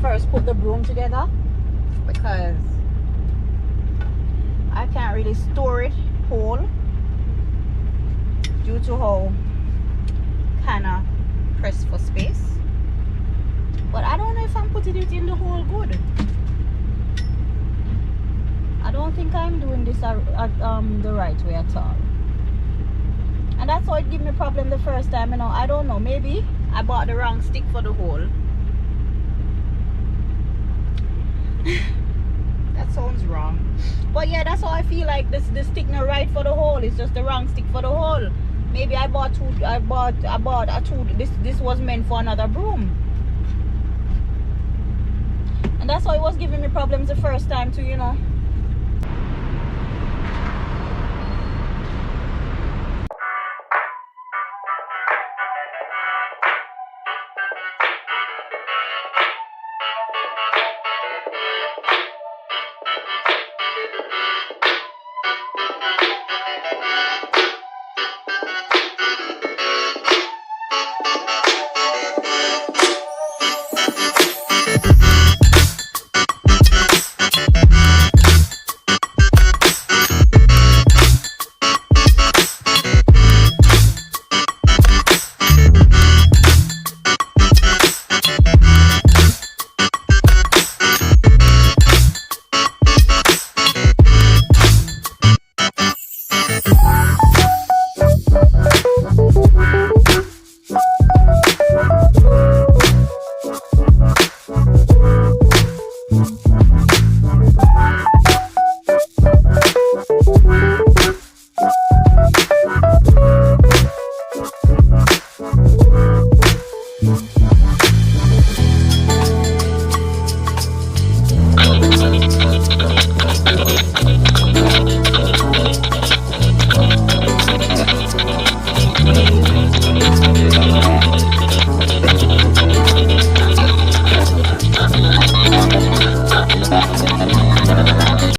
first put the broom together, because I can't really store it whole due to how kind of pressed for space. But I don't know if I'm putting it in the hole good. I don't think I'm doing this the right way at all. And that's how it gave me a problem the first time, you know. I don't know, maybe I bought the wrong stick for the hole. That sounds wrong. But yeah, that's how I feel like this stick not right for the hole. It's just the wrong stick for the hole. Maybe I bought a two. This was meant for another broom. And that's how it was giving me problems the first time too, you know.